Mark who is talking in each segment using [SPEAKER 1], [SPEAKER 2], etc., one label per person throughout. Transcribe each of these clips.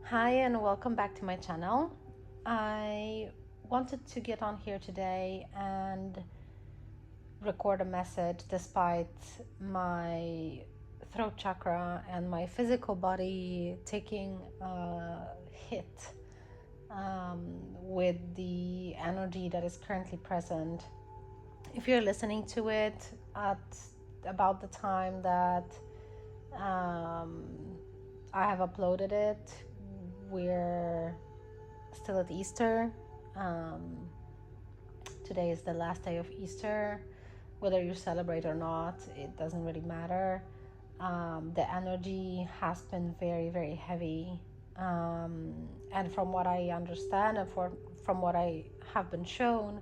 [SPEAKER 1] Hi and welcome back to my channel. I wanted to get on here today and record a message despite my throat chakra and my physical body taking a hit with the energy that is currently present. If you're listening to it at about the time that I have uploaded it, we're still at Easter. Um, Today is the last day of Easter. Whether you celebrate or not, it doesn't really matter. The energy has been very, very heavy. And from what I understand and from what I have been shown,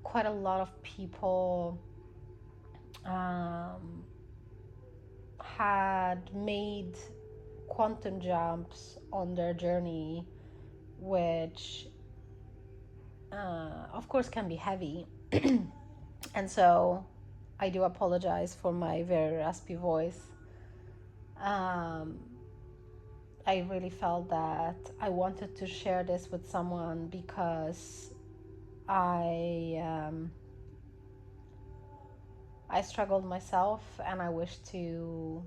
[SPEAKER 1] quite a lot of people had made quantum jumps on their journey, which of course can be heavy. And so I do apologize for my very raspy voice. I really felt that I wanted to share this with someone because I struggled myself, and I wish to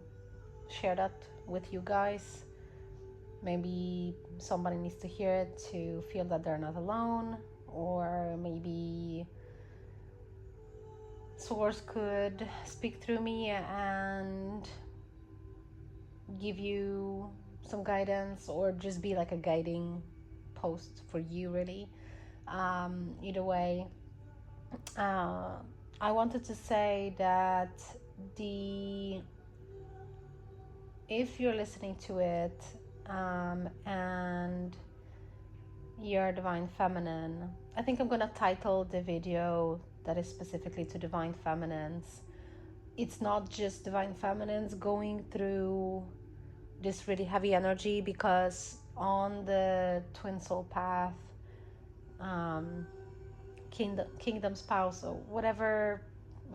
[SPEAKER 1] share that with you guys. Maybe somebody needs to hear it to feel that they're not alone, or maybe Source could speak through me and give you some guidance, or just be like a guiding post for you, really. Either way, I wanted to say that if you're listening to it and you're divine feminine, I think I'm gonna title the video that is specifically to divine feminines. It's not just divine feminines going through this really heavy energy, because on the twin soul path, kingdom spouse, or whatever,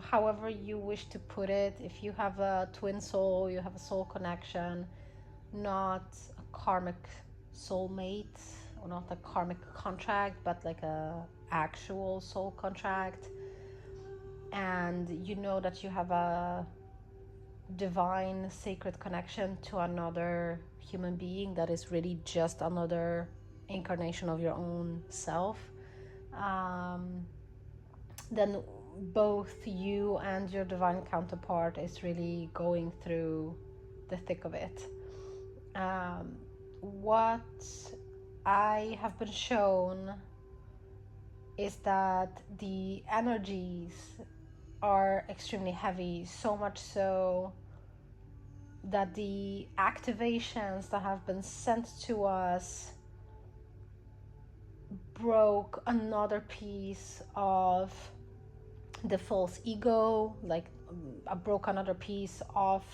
[SPEAKER 1] however you wish to put it, if you have a twin soul, you have a soul connection, not a karmic soulmate, or not a karmic contract, but like a actual soul contract, and you know that you have a divine sacred connection to another human being that is really just another incarnation of your own self, then both you and your divine counterpart is really going through the thick of it. What I have been shown is that the energies are extremely heavy, so much so that the activations that have been sent to us broke another piece of the false ego, like broke another piece of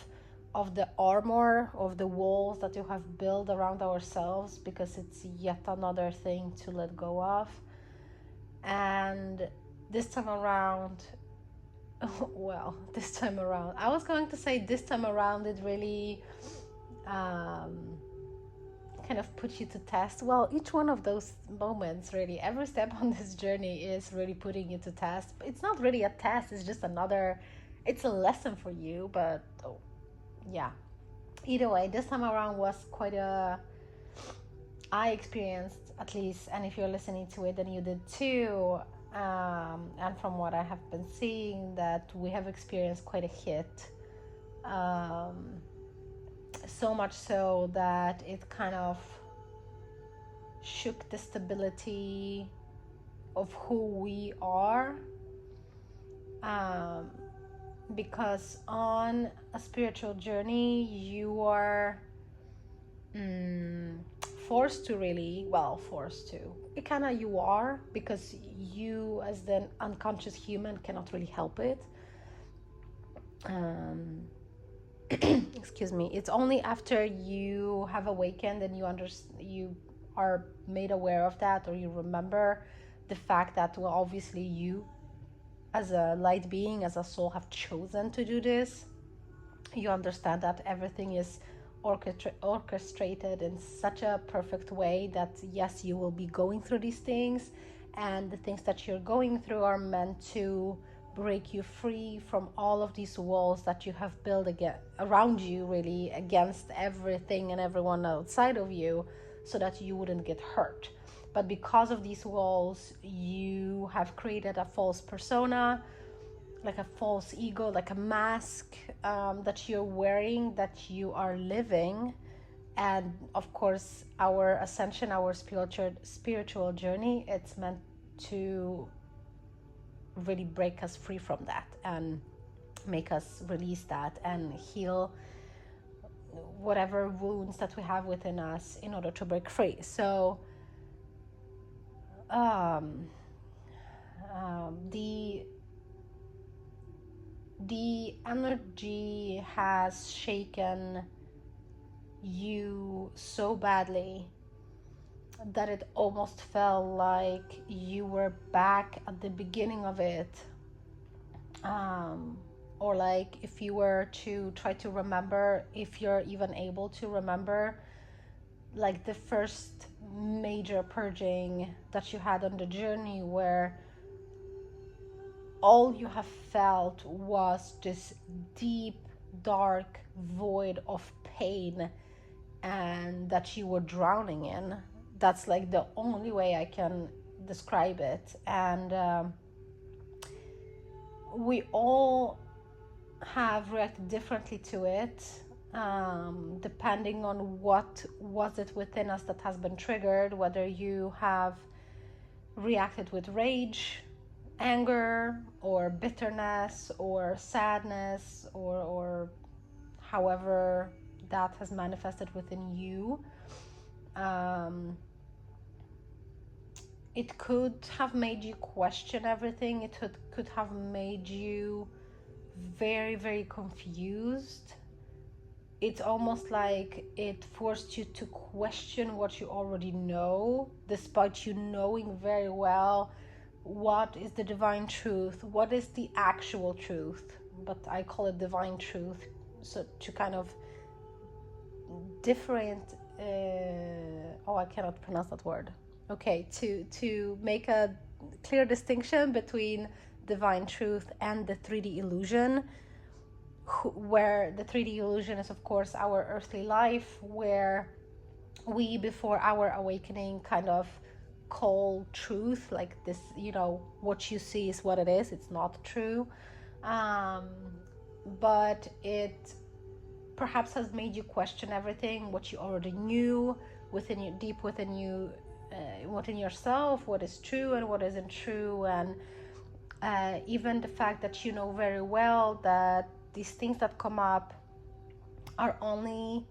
[SPEAKER 1] the armor, of the walls that you have built around ourselves, because it's yet another thing to let go of. And this time around, well, this time around, I was going to say this time around, it really kind of put you to test. Well, each one of those moments, really, every step on this journey is really putting you to test. It's not really a test, it's just it's a lesson for you. But yeah, either way, this time around was I experienced, at least, and if you're listening to it, then you did too. And from what I have been seeing, that we have experienced quite a hit. So much so that it kind of shook the stability of who we are. Because on a spiritual journey, you are forced to, it kind of, you are, because you as the unconscious human cannot really help it. Excuse me. It's only after you have awakened and you are made aware of that, or you remember the fact that, well, obviously you as a light being, as a soul, have chosen to do this. You understand that everything is orchestrated in such a perfect way that yes, you will be going through these things, and the things that you're going through are meant to break you free from all of these walls that you have built around you, really, against everything and everyone outside of you, so that you wouldn't get hurt. But because of these walls, you have created a false persona, like a false ego, like a mask, that you're wearing, that you are living. And of course, our ascension, our spiritual journey, it's meant to really break us free from that and make us release that and heal whatever wounds that we have within us in order to break free. So the energy has shaken you so badly that it almost felt like you were back at the beginning of it. Or like if you were to try to remember, if you're even able to remember, like the first major purging that you had on the journey, where all you have felt was this deep, dark void of pain, and that you were drowning in. That's like the only way I can describe it. And we all have reacted differently to it, depending on what was it within us that has been triggered, whether you have reacted with rage, anger, or bitterness, or sadness, or however that has manifested within you. It could have made you question everything. It could have made you very, very confused. It's almost like it forced you to question what you already know, despite you knowing very well what is the divine truth, what is the actual truth. But I call it divine truth, so to kind of different I cannot pronounce that word. Okay, to make a clear distinction between divine truth and the 3D illusion, where the 3D illusion is of course our earthly life, where we, before our awakening, kind of call truth, like this, what you see is what it is, it's not true. But it perhaps has made you question everything, what you already knew within you, deep within you, within yourself, what is true and what isn't true. And even the fact that you know very well that these things that come up are only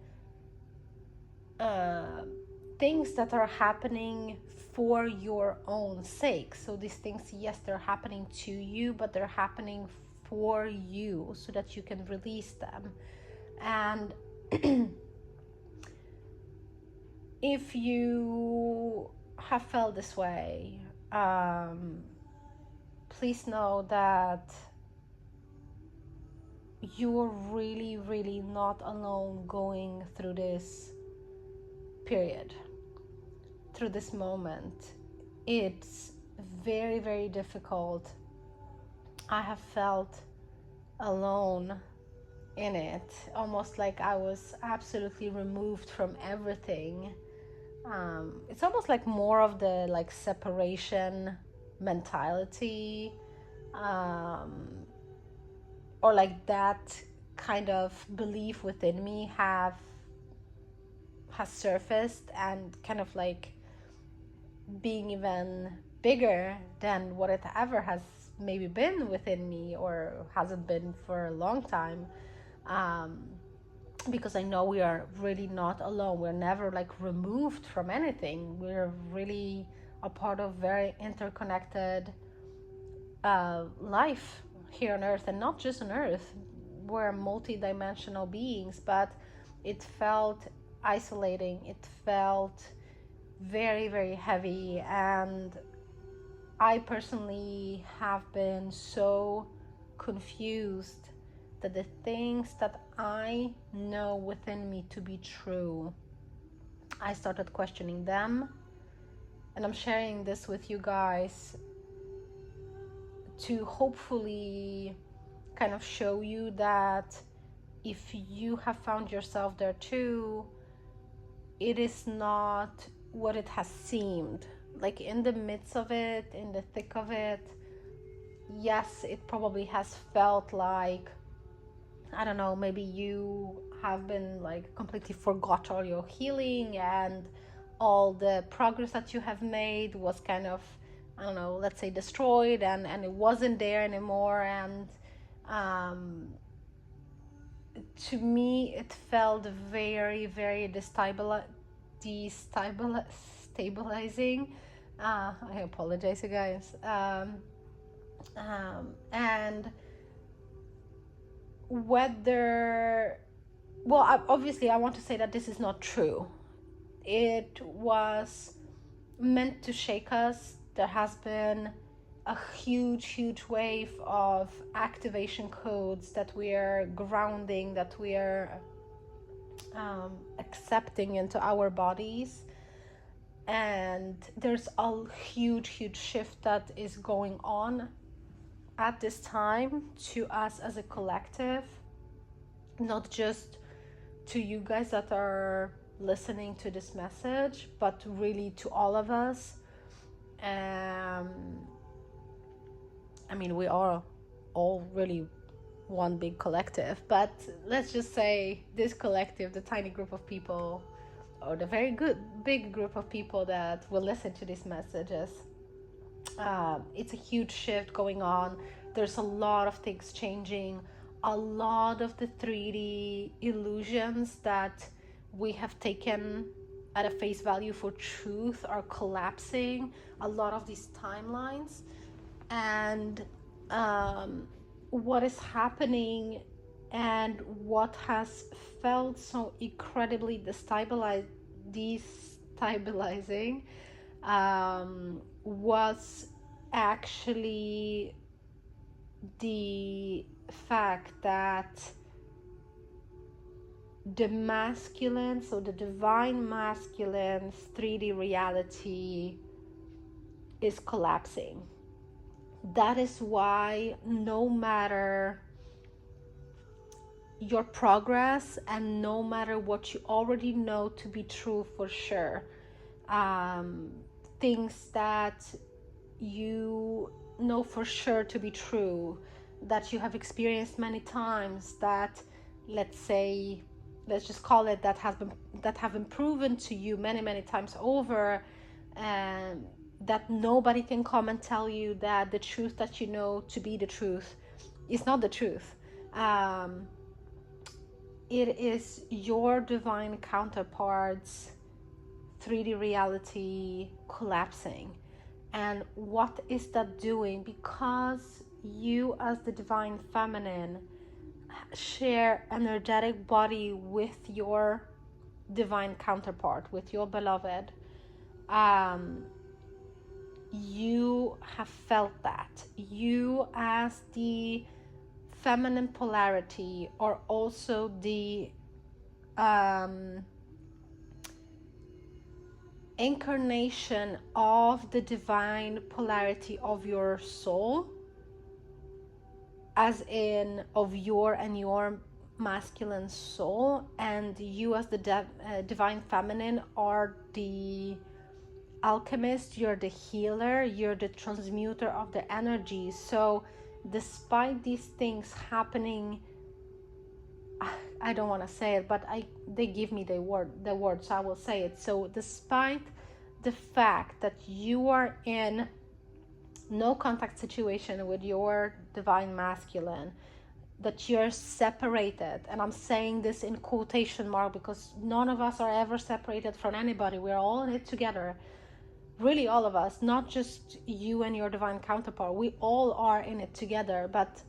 [SPEAKER 1] things that are happening for your own sake. So these things, yes, they're happening to you, but they're happening for you so that you can release them. And if you have felt this way, please know that you're really, really not alone going through this period, through this moment. It's very, very difficult. I have felt alone in it, almost like I was absolutely removed from everything. It's almost like more of the like separation mentality, or like that kind of belief within me has surfaced, and kind of like being even bigger than what it ever has maybe been within me, or hasn't been for a long time. Because I know we are really not alone. We're never like removed from anything. We're really a part of very interconnected life here on Earth, and not just on Earth. We're multi-dimensional beings, but it felt isolating. It felt very, very heavy, and I personally have been so confused that the things that I know within me to be true, I started questioning them. And I'm sharing this with you guys to hopefully kind of show you that if you have found yourself there too, it is not what it has seemed. Like in the midst of it, in the thick of it, yes, it probably has felt like, I don't know, maybe you have been like completely forgot all your healing and all the progress that you have made was kind of, I don't know, let's say destroyed, and it wasn't there anymore. And um, to me, it felt very, very destabilizing. I apologize, you guys. And whether, well, obviously I want to say that this is not true. It was meant to shake us. There has been a huge wave of activation codes that we are grounding, that we are accepting into our bodies. And there's a huge shift that is going on at this time to us as a collective, not just to you guys that are listening to this message, but really to all of us. I mean, we are all really one big collective, but let's just say this collective, the tiny group of people, or the very good big group of people that will listen to these messages, it's a huge shift going on. There's a lot of things changing. A lot of the 3D illusions that we have taken at a face value for truth are collapsing. A lot of these timelines. And what is happening and what has felt so incredibly destabilizing was actually the fact that the masculine, so the divine masculine's 3D reality is collapsing. That is why no matter your progress and no matter what you already know to be true for sure, things that you know for sure to be true, that you have experienced many times, that let's just call it, that have been proven to you many times over, and that nobody can come and tell you that the truth that you know to be the truth is not the truth. It is your divine counterparts 3D reality collapsing. And what is that doing? Because you as the divine feminine share energetic body with your divine counterpart, with your beloved, you have felt that. You as the feminine polarity are also the incarnation of the divine polarity of your soul, as in of your masculine soul, and you as the divine feminine are the alchemist, you're the healer, you're the transmuter of the energy. So despite these things happening, I don't want to say it, but they give me the word, so I will say it. So despite the fact that you are in no contact situation with your divine masculine, that you're separated, and I'm saying this in quotation mark because none of us are ever separated from anybody. We're all in it together. Really, all of us, not just you and your divine counterpart. We all are in it together. But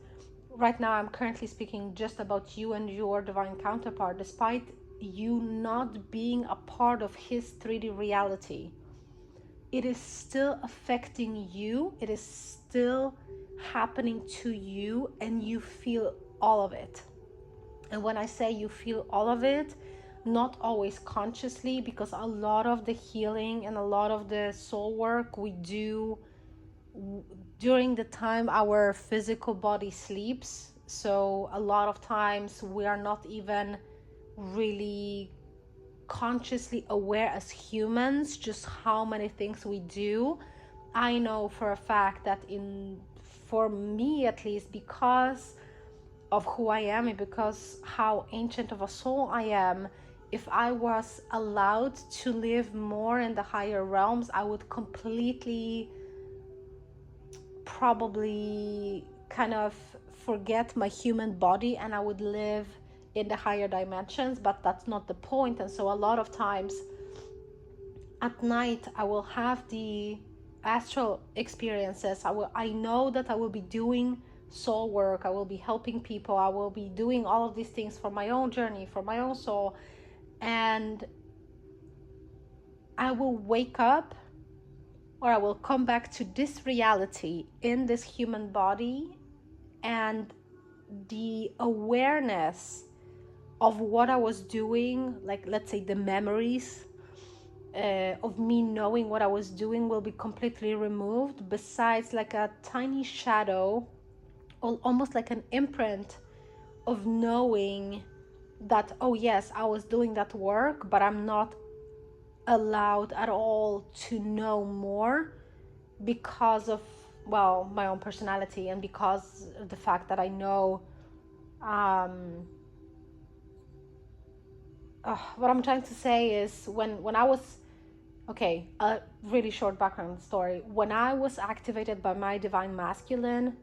[SPEAKER 1] right now I'm currently speaking just about you and your divine counterpart. Despite you not being a part of his 3D reality, it is still affecting you. It is still happening to you, and you feel all of it. And when I say you feel all of it, not always consciously, because a lot of the healing and a lot of the soul work we do during the time our physical body sleeps. So a lot of times we are not even really consciously aware as humans just how many things we do. I know for a fact that for me at least, because of who I am and because how ancient of a soul I am, if I was allowed to live more in the higher realms, I would completely probably kind of forget my human body and I would live in the higher dimensions, but that's not the point. And so a lot of times at night I will have the astral experiences. I know that I will be doing soul work, I will be helping people, I will be doing all of these things for my own journey, for my own soul, and I will wake up, or I will come back to this reality in this human body, and the awareness of what I was doing, like let's say the memories of me knowing what I was doing, will be completely removed, besides like a tiny shadow, almost like an imprint of knowing that, oh yes, I was doing that work, but I'm not allowed at all to know more because of, well, my own personality, and because of the fact that I know what I'm trying to say is when I was, okay, a really short background story. When I was activated by my divine masculine,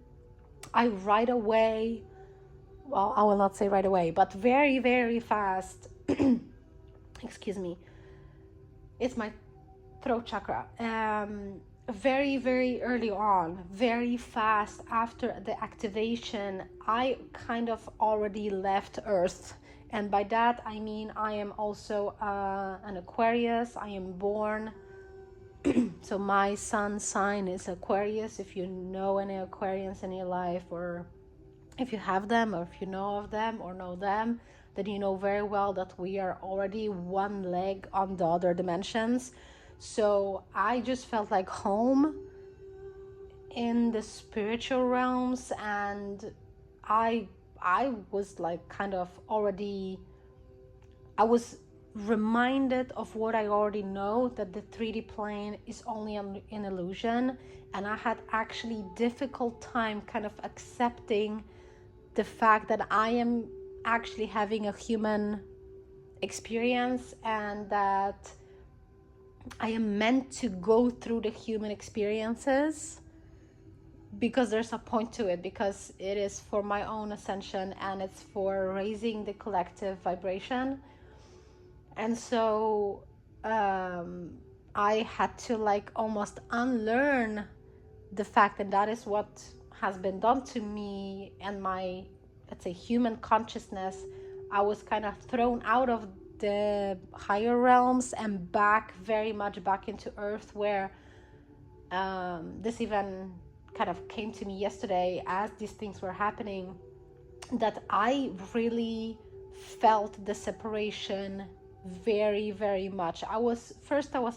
[SPEAKER 1] I right away, well, I will not say right away, but very, very fast, excuse me, it's my throat chakra. Very, very early on, very fast after the activation, I kind of already left Earth. And by that, I mean I am also an Aquarius. I am born. So my sun sign is Aquarius. If you know any Aquarians in your life, or if you have them, or if you know of them or know them, then you know very well that we are already one leg on the other dimensions. So I just felt like home in the spiritual realms, and I was like kind of already, I was reminded of what I already know, that the 3D plane is only an illusion, and I had actually difficult time kind of accepting the fact that I am actually having a human experience, and that I am meant to go through the human experiences because there's a point to it, because it is for my own ascension and it's for raising the collective vibration. And so I had to like almost unlearn the fact that that is what has been done to me and my, let's say, human consciousness. I was kind of thrown out of the higher realms and back, very much back into Earth, where this even kind of came to me yesterday as these things were happening, that I really felt the separation very, very much. I was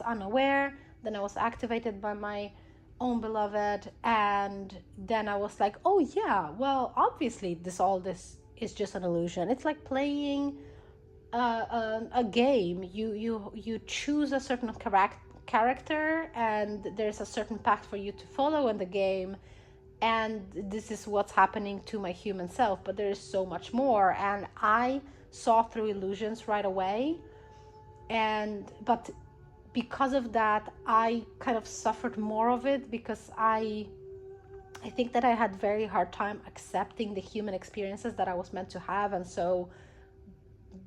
[SPEAKER 1] unaware, then I was activated by my own beloved, and then I was like, oh yeah, well, obviously this is just an illusion. It's like playing a game. You choose a certain character, and there's a certain path for you to follow in the game, and this is what's happening to my human self, but there is so much more. And I saw through illusions right away, but because of that, I kind of suffered more of it, because I think that I had very hard time accepting the human experiences that I was meant to have. And so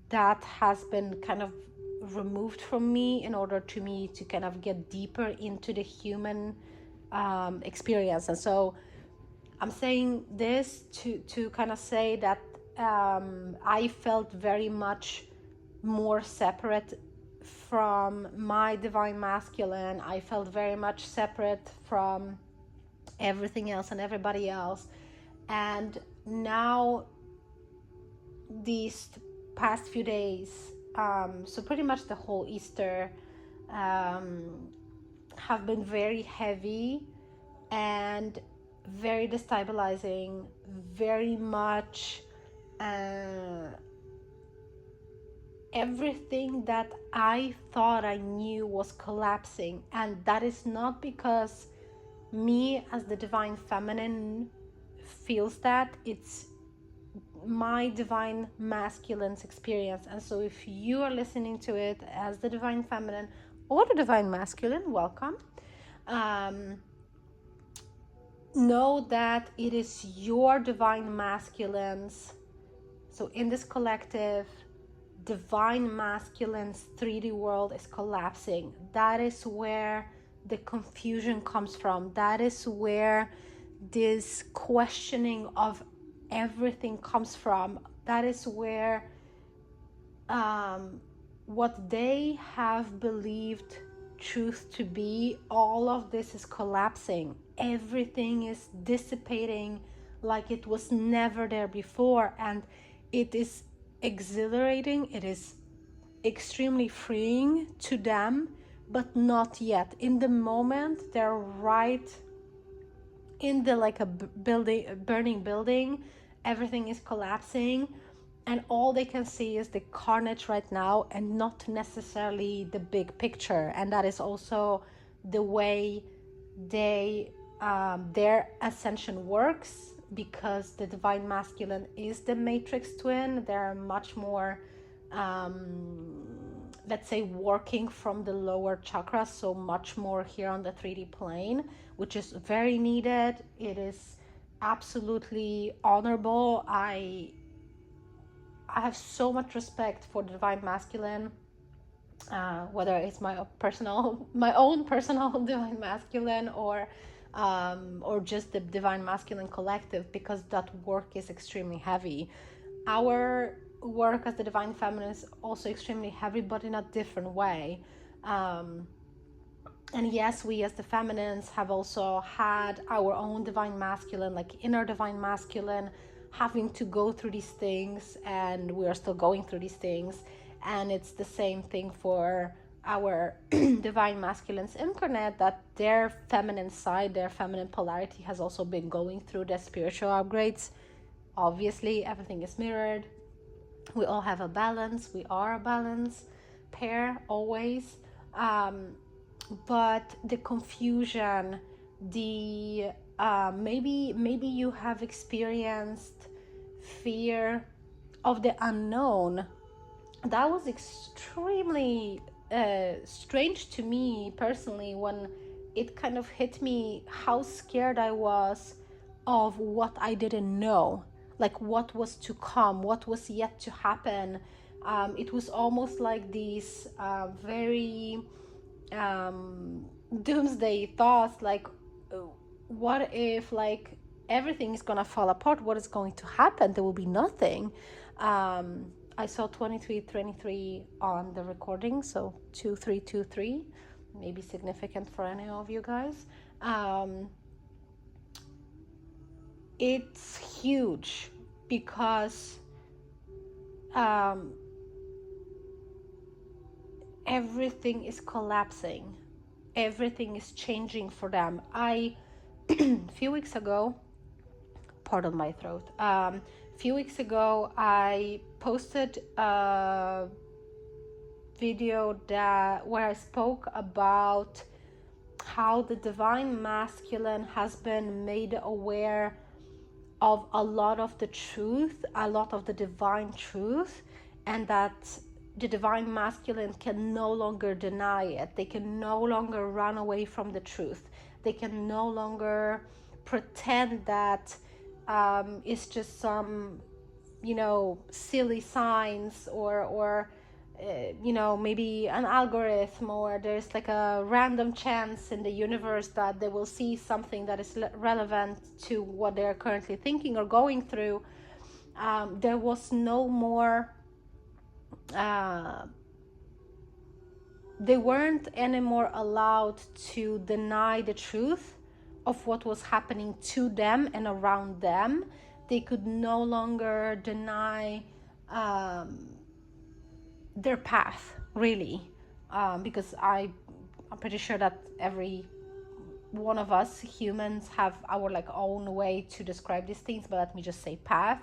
[SPEAKER 1] that has been kind of removed from me in order to me to kind of get deeper into the human experience. And so I'm saying this to kind of say that I felt very much more separate from my divine masculine. I felt very much separate from everything else and everybody else. And now these past few days, so pretty much the whole Easter, have been very heavy and very destabilizing, very much everything that I thought I knew was collapsing. And that is not because me as the divine feminine feels that, it's my divine masculine's experience. And so if you are listening to it as the divine feminine or the divine masculine, welcome. Know that it is your divine masculines. So in this collective, divine masculine's 3D world is collapsing. That is where the confusion comes from. That is where this questioning of everything comes from. That is where what they have believed truth to be, all of this is collapsing. Everything is dissipating like it was never there before, and it is exhilarating. It is extremely freeing to them, but not yet. In the moment, they're right in the like a building, a burning building. Everything is collapsing, and all they can see is the carnage right now, and not necessarily the big picture. And that is also the way they their ascension works, because the divine masculine is the matrix twin. They're much more let's say working from the lower chakras, so much more here on the 3D plane, which is very needed. It is absolutely honorable. I have so much respect for the divine masculine, whether it's my own personal divine masculine, or just the divine masculine collective, because that work is extremely heavy. Our work as the divine feminine is also extremely heavy, but in a different way. And yes, we as the feminines have also had our own divine masculine, like inner divine masculine, having to go through these things, and we are still going through these things. And it's the same thing for our divine masculines incarnate, that their feminine side, their feminine polarity has also been going through their spiritual upgrades. Obviously, everything is mirrored. We all have a balance. We are a balance pair always. But the confusion, the maybe you have experienced fear of the unknown. That was extremely strange to me personally, when it kind of hit me how scared I was of what I didn't know, like what was to come, what was yet to happen. It was almost like these very doomsday thoughts, like what if like everything is gonna fall apart? What is going to happen? There will be nothing. I saw 2323 on the recording, so 2323, maybe significant for any of you guys. It's huge because everything is collapsing, everything is changing for them. A few weeks ago, pardon my throat, a few weeks ago I posted a video where I spoke about how the divine masculine has been made aware of a lot of the truth, a lot of the divine truth, and that the divine masculine can no longer deny it. They can no longer run away from the truth. They can no longer pretend that it's just some, silly science, or maybe an algorithm, or there's like a random chance in the universe that they will see something that is relevant to what they're currently thinking or going through. There was no more, they weren't anymore allowed to deny the truth of what was happening to them and around them. They could no longer deny um, their path, really, because I'm pretty sure that every one of us humans have our like own way to describe these things, but let me just say path.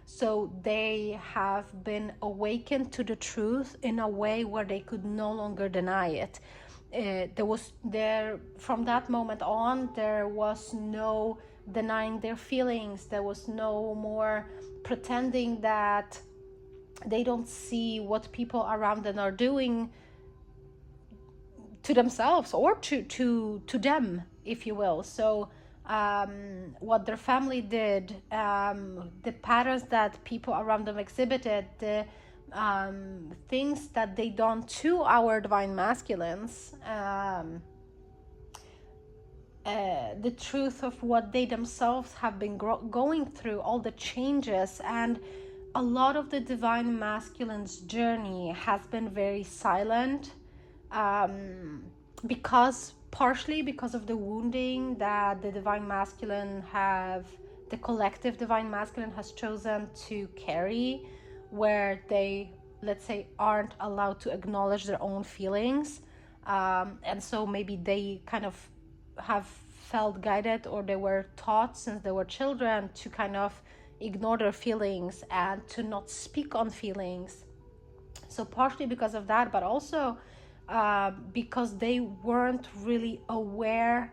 [SPEAKER 1] So they have been awakened to the truth in a way where they could no longer deny it. There from that moment on, there was no denying their feelings. There was no more pretending that they don't see what people around them are doing to themselves or to them, if you will. So what their family did, the patterns that people around them exhibited, the things that they done to our divine masculines, the truth of what they themselves have been going through, all the changes. And a lot of the divine masculine's journey has been very silent, because partially because of the wounding that the divine masculine have, the collective divine masculine has chosen to carry, where they, let's say, aren't allowed to acknowledge their own feelings. And so maybe they kind of have felt guided, or they were taught since they were children to kind of ignore their feelings and to not speak on feelings. So partially because of that, but also because they weren't really aware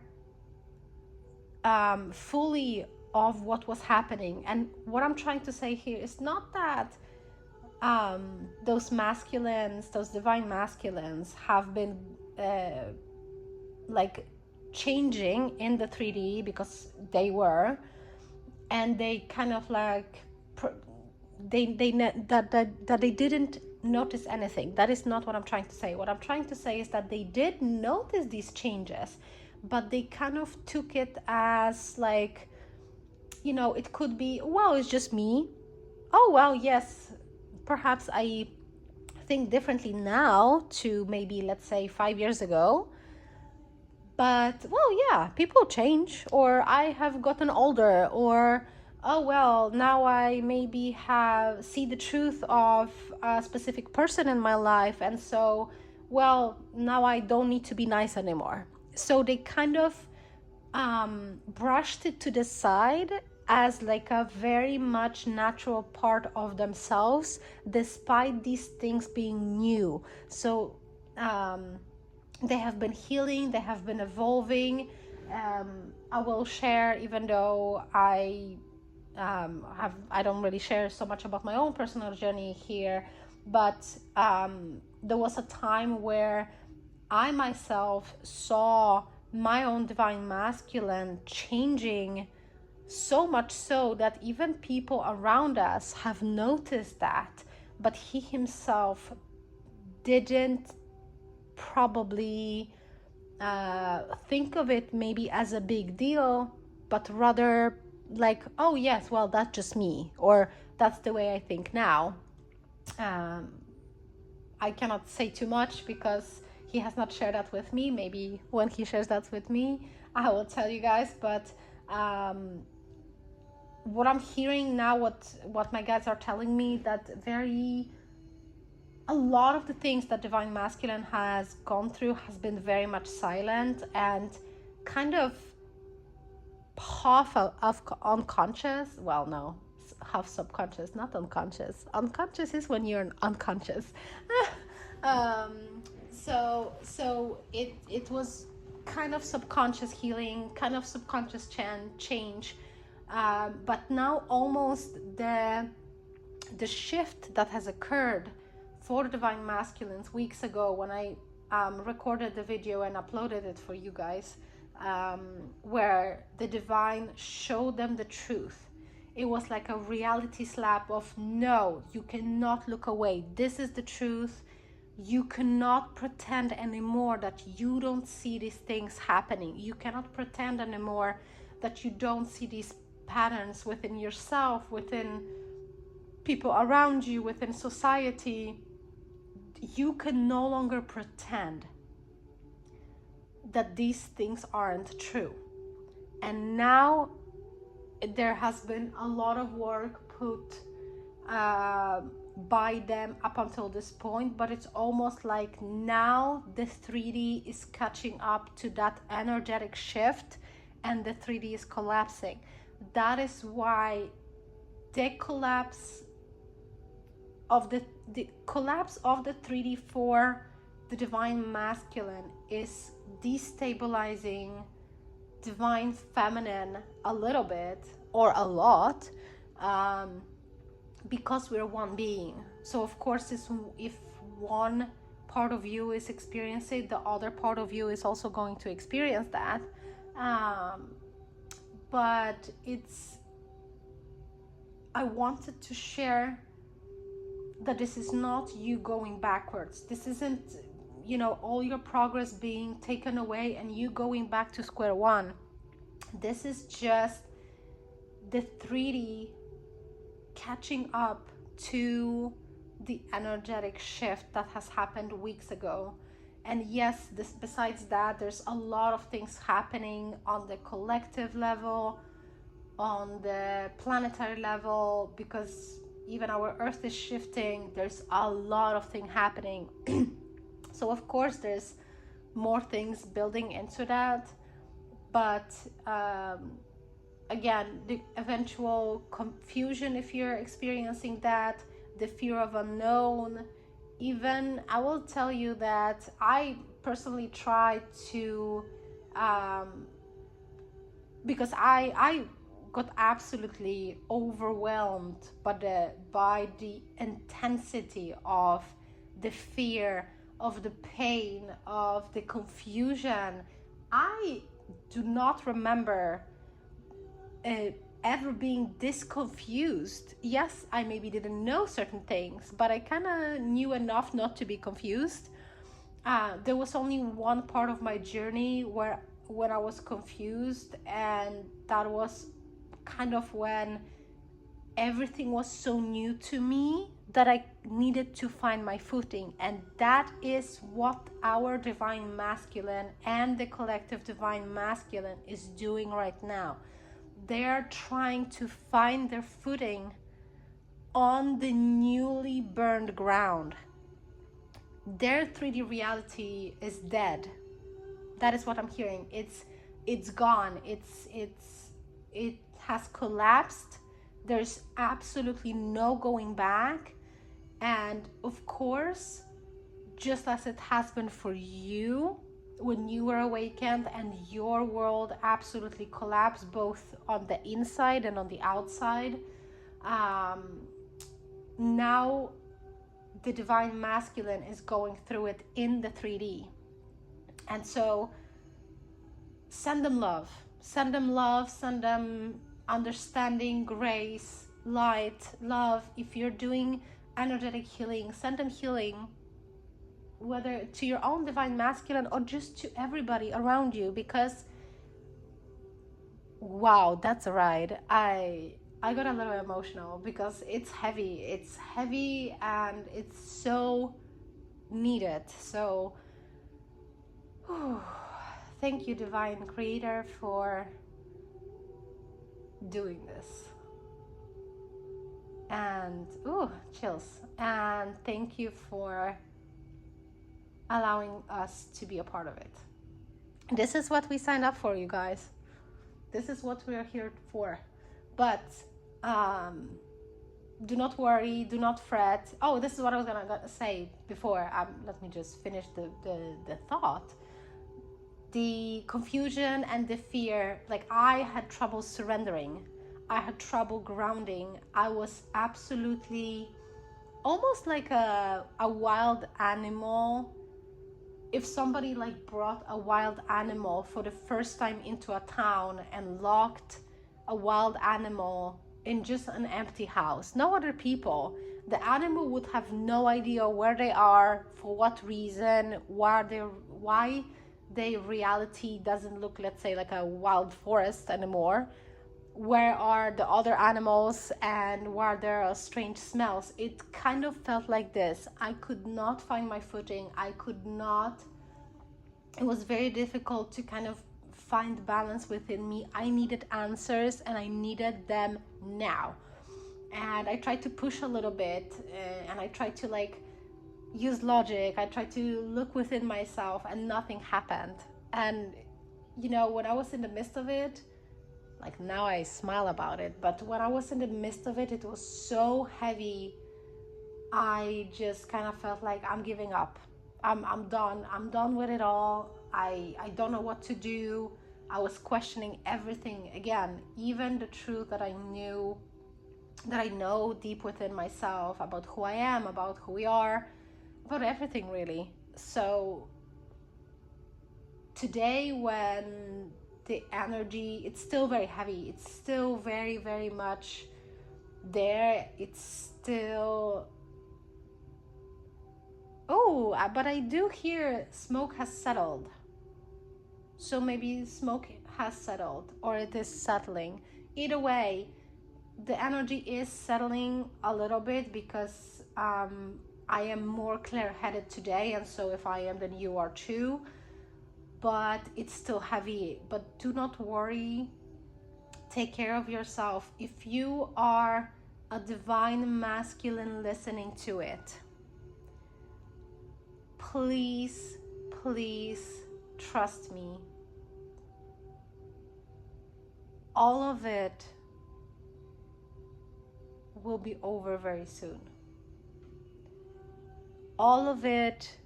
[SPEAKER 1] fully of what was happening. And what I'm trying to say here is not that those masculines, those divine masculines, have been like changing in the 3D, because they were, and they kind of like that they didn't notice anything. That is not what I'm trying to say. What I'm trying to say is that they did notice these changes, but they kind of took it as like, it could be, well, it's just me. Oh, well, yes, perhaps I think differently now to maybe, let's say, 5 years ago. But, well, yeah, people change, or I have gotten older, or, oh, well, now I maybe see the truth of a specific person in my life, and so, well, now I don't need to be nice anymore. So they kind of brushed it to the side as like a very much natural part of themselves, despite these things being new. So they have been healing, they have been evolving. I will share, even though I don't really share so much about my own personal journey here, but there was a time where I myself saw my own divine masculine changing, so much so that even people around us have noticed that, but he himself didn't probably think of it maybe as a big deal, but rather like, oh yes, well, that's just me, or that's the way I think now. I cannot say too much because he has not shared that with me. Maybe when he shares that with me, I will tell you guys. But what I'm hearing now, what my guides are telling me, that a lot of the things that divine masculine has gone through has been very much silent and kind of half of unconscious. Well, no, half subconscious, not unconscious. Unconscious is when you're unconscious. um, so it was kind of subconscious healing, kind of subconscious change. But now almost the shift that has occurred for divine masculines weeks ago, when I recorded the video and uploaded it for you guys, where the divine showed them the truth. It was like a reality slap of, no, you cannot look away. This is the truth. You cannot pretend anymore that you don't see these things happening. You cannot pretend anymore that you don't see these patterns within yourself, within people around you, within society. You can no longer pretend that these things aren't true. And now there has been a lot of work put by them up until this point, but it's almost like now the 3D is catching up to that energetic shift and the 3D is collapsing. That is why the collapse of the collapse of the 3D for the divine masculine is destabilizing divine feminine a little bit or a lot, because we're one being. So of course, if one part of you is experiencing it, the other part of you is also going to experience that. But I wanted to share that this is not you going backwards. This isn't, all your progress being taken away and you going back to square one. This is just the 3D catching up to the energetic shift that has happened weeks ago. And yes, besides that, there's a lot of things happening on the collective level, on the planetary level, because even our Earth is shifting. There's a lot of things happening. So of course there's more things building into that, but again, the eventual confusion, if you're experiencing that, the fear of unknown. Even I will tell you that I personally try to because I got absolutely overwhelmed by the intensity of the fear, of the pain, of the confusion. I do not remember ever being this confused. Yes, I maybe didn't know certain things, but I kind of knew enough not to be confused. There was only one part of my journey when I was confused, and that was kind of when everything was so new to me that I needed to find my footing. And that is what our divine masculine and the collective divine masculine is doing right now. They're trying to find their footing on the newly burned ground. Their 3D reality is dead. That is what I'm hearing. It's gone. It has collapsed. There's absolutely no going back. And of course, just as it has been for you when you were awakened and your world absolutely collapsed both on the inside and on the outside, now the divine masculine is going through it in the 3D. And so send them love, send them understanding, grace, light, love. If you're doing energetic healing, send them healing, whether to your own divine masculine or just to everybody around you, because wow, that's a ride. I got a little emotional because it's heavy and it's so needed. So thank you, divine creator, for doing this. And chills. And thank you for allowing us to be a part of it. This is what we signed up for, you guys. This is what we're here for. But do not worry, do not fret. Oh, this is what I was gonna say before. Let me just finish the thought. The confusion and the fear, like I had trouble surrendering. I had trouble grounding. I was absolutely almost like a wild animal. If somebody like brought a wild animal for the first time into a town and locked a wild animal in just an empty house, no other people, the animal would have no idea where they are, for what reason, why their reality doesn't look, let's say, like a wild forest anymore. Where are the other animals and where there are strange smells? It kind of felt like this. I could not find my footing. It was very difficult to kind of find balance within me. I needed answers and I needed them now. and I tried to push a little bit, and I tried to like use logic. I tried to look within myself, and nothing happened. And you know, when I was in the midst of it, like now I smile about it, but when I was in the midst of it, it was so heavy. I just kind of felt like I'm giving up. I'm done. I'm done with it all. I don't know what to do. I was questioning everything again, even the truth that I knew, that I know deep within myself about who I am, about who we are, about everything really. So today, when the energy, it's still very heavy, it's still very, very much there, it's still, oh, but I do hear smoke has settled. So maybe smoke has settled, or it is settling. Either way, the energy is settling a little bit, because I am more clear-headed today, and so if I am, then you are too. But it's still heavy. But do not worry. Take care of yourself. If you are a divine masculine listening to it, please, please trust me. All of it will be over very soon. All of it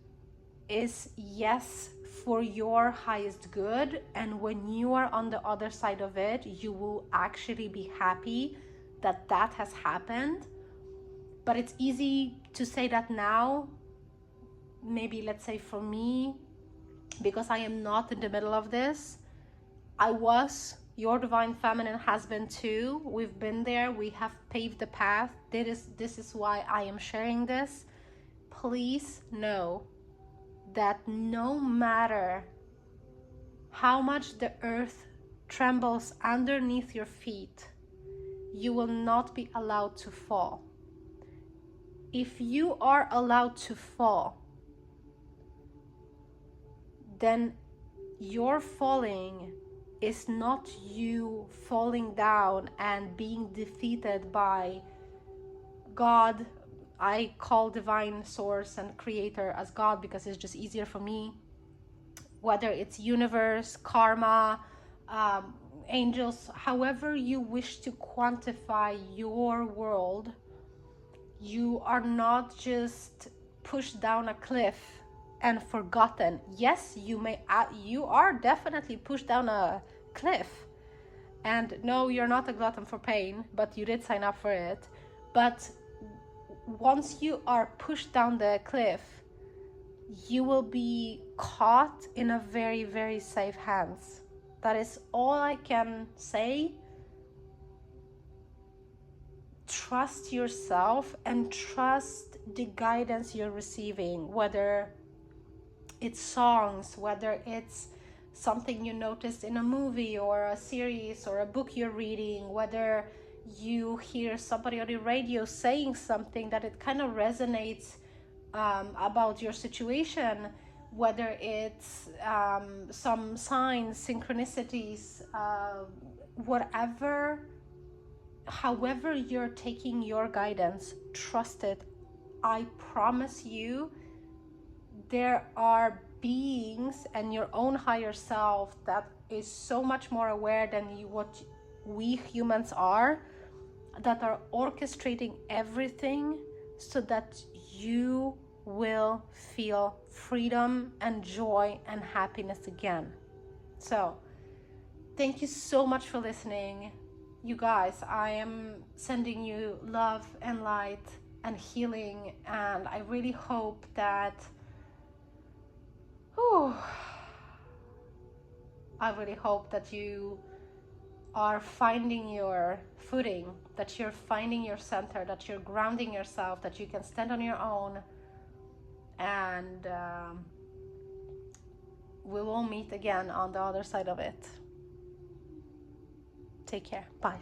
[SPEAKER 1] is, yes, for your highest good, and when you are on the other side of it, you will actually be happy that that has happened. But it's easy to say that now, maybe let's say for me, because I am not in the middle of this. I was your divine feminine husband too. We've been there. We have paved the path. This is why I am sharing this. Please know that no matter how much the earth trembles underneath your feet, you will not be allowed to fall. If you are allowed to fall, then your falling is not you falling down and being defeated by God. I call divine source and creator as God because it's just easier for me. Whether it's universe, karma, angels, however you wish to quantify your world, you are not just pushed down a cliff and forgotten. Yes, you are definitely pushed down a cliff, and no, you're not a glutton for pain, but you did sign up for it. But once you are pushed down the cliff, you will be caught in a very, very safe hands. That is all I can say. Trust yourself and trust the guidance you're receiving, whether it's songs, whether it's something you noticed in a movie or a series or a book you're reading, whether you hear somebody on the radio saying something that it kind of resonates about your situation, whether it's some signs, synchronicities, whatever, however you're taking your guidance, trust it. I promise you, there are beings and your own higher self that is so much more aware than what we humans are, that are orchestrating everything so that you will feel freedom and joy and happiness again. So thank you so much for listening. You guys, I am sending you love and light and healing, and I really hope that I really hope that you are finding your footing, that you're finding your center, that you're grounding yourself, that you can stand on your own, and we will meet again on the other side of it. Take care. Bye.